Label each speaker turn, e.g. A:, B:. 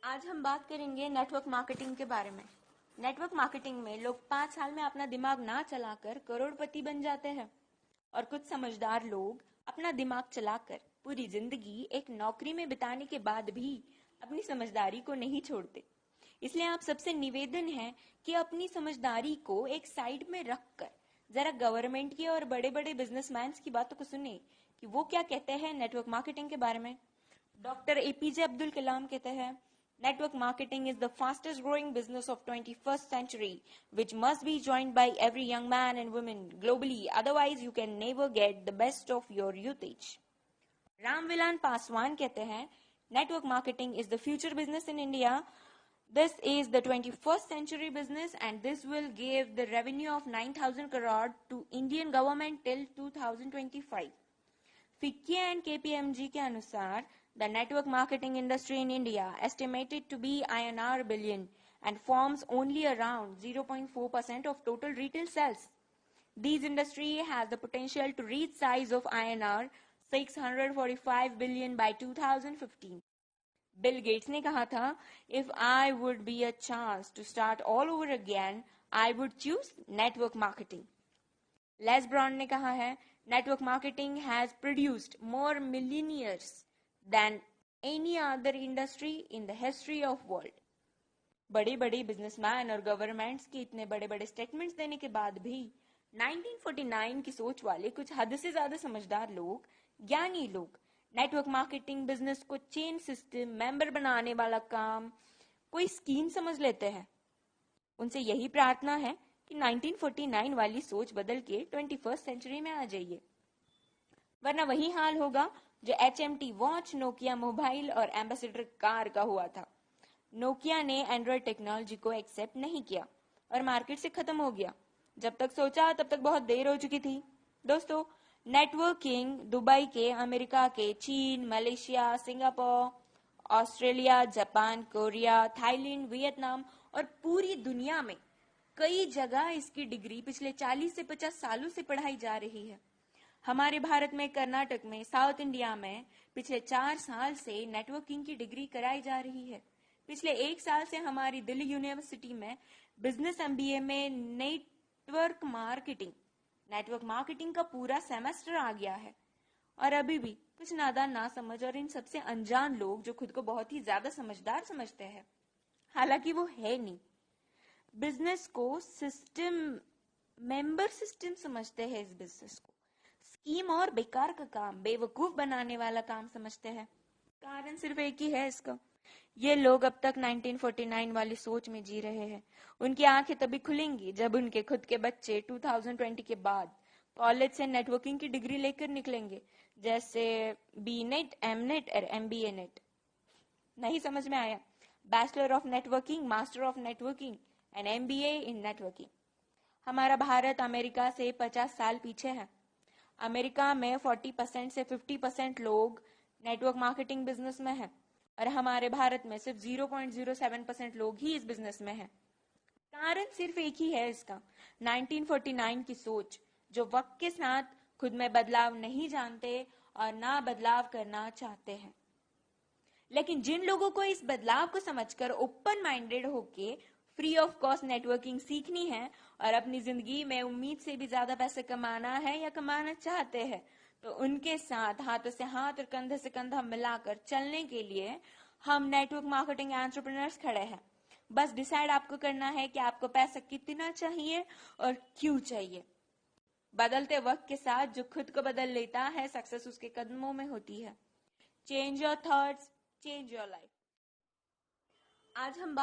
A: आज हम बात करेंगे नेटवर्क मार्केटिंग के बारे में। नेटवर्क मार्केटिंग में लोग 5 साल में अपना दिमाग ना चलाकर करोड़पति बन जाते हैं और कुछ समझदार लोग अपना दिमाग चलाकर पूरी जिंदगी एक नौकरी में बिताने के बाद भी अपनी समझदारी को नहीं छोड़ते। इसलिए आप सबसे निवेदन है कि अपनी समझदारी को एक साइड में रखकर जरा गवर्नमेंट की और बड़े बड़े बिजनेसमैन की बातों को सुने कि वो क्या कहते हैं नेटवर्क मार्केटिंग के बारे में। डॉक्टर एपीजे अब्दुल कलाम कहते हैं, network marketing is the fastest growing business of 21st century, which must be joined by every young man and woman globally, otherwise you can never get the best of your usage. Ramvilan Paswan कहते हैं, network marketing is the future business in India. This is the 21st century business and this will give the revenue of 9,000 crore to Indian government till 2025. FICCI and KPMG के अनुसार the network marketing industry in India estimated to be INR billion and forms only around 0.4% of total retail sales. This industry has the potential to reach size of INR 645 billion by 2015. Bill Gates ने कहा था, if I would be a chance to start all over again, I would choose network marketing. Les Brown ने कहा है, network marketing has produced more millionaires than any other industry in the history of world. बड़े बड़े businessman और governments के इतने बड़े बड़े स्टेटमेंट्स देने के बाद भी 1949 की सोच वाले कुछ हद से ज्यादा समझदार लोग, ज्ञानी लोग नेटवर्क मार्केटिंग बिजनेस को चेन सिस्टम, मेंबर बनाने वाला काम, कोई स्कीम समझ लेते हैं। उनसे यही प्रार्थना है कि 1949 वाली सोच बदल के 21st सेंचुरी में आ जाइए, वरना वही हाल होगा जो HMT वॉच, नोकिया मोबाइल और एम्बेसडर कार का हुआ था। नोकिया ने एंड्रॉयड टेक्नोलॉजी को एक्सेप्ट नहीं किया और मार्केट से खत्म हो गया। जब तक सोचा तब तक बहुत देर हो चुकी थी। दोस्तों, नेटवर्किंग दुबई के, अमेरिका के, चीन, Malaysia, Singapore, Australia, Japan, Korea, Thailand, Vietnam और पूरी दुनिया में कई जगह इसकी डिग्री पिछले 40 से 50 सालों से पढ़ाई जा रही है। हमारे भारत में, कर्नाटक में, साउथ इंडिया में पिछले 4 साल से नेटवर्किंग की डिग्री कराई जा रही है। पिछले 1 साल से हमारी दिल्ली यूनिवर्सिटी में बिजनेस MBA में नेटवर्क मार्केटिंग का पूरा सेमेस्टर आ गया है। और अभी भी कुछ नादान, ना समझ और इन सबसे अनजान लोग जो खुद को बहुत ही ज्यादा समझदार समझते हैं, हालांकि वो है नहीं, बिजनेस को सिस्टम, मेंबर सिस्टम समझते हैं। इस बिजनेस को स्कीम और बेकार का काम, बेवकूफ बनाने वाला काम समझते हैं। कारण सिर्फ एक ही है इसका, ये लोग अब तक 1949 वाली सोच में जी रहे हैं। उनकी आंखें तभी खुलेंगी जब उनके खुद के बच्चे 2020 के बाद कॉलेज से नेटवर्किंग की डिग्री लेकर निकलेंगे, जैसे BNet, MNet और MBA नेट। नहीं समझ में आया? Bachelor of networking, master of networking and MBA in networking. हमारा भारत अमेरिका से 50 साल पीछे है। अमेरिका में 40% से 50% लोग नेटवर्क मार्केटिंग बिजनेस में है और हमारे भारत में सिर्फ 0.07% लोग ही इस बिजनेस में है। कारण सिर्फ एक ही है इसका, 1949 की सोच, जो वक्त के साथ खुद में बदलाव नहीं जानते और ना बदलाव करना चाहते हैं। लेकिन जिन लोगों को इस बदलाव को समझकर ओपन माइंडेड होके फ्री ऑफ कॉस्ट नेटवर्किंग सीखनी है और अपनी जिंदगी में उम्मीद से भी ज्यादा पैसे कमाना है या कमाना चाहते हैं, तो उनके साथ हाथों से हाथ और कंधे से कंधा मिलाकर चलने के लिए हम नेटवर्क मार्केटिंग एंटरप्रेन्योर्स खड़े हैं। बस डिसाइड आपको करना है कि आपको पैसा कितना चाहिए और क्यों चाहिए। बदलते वक्त के साथ जो खुद को बदल लेता है, सक्सेस उसके कदमों में होती है। Change your thoughts, change your life. आज हम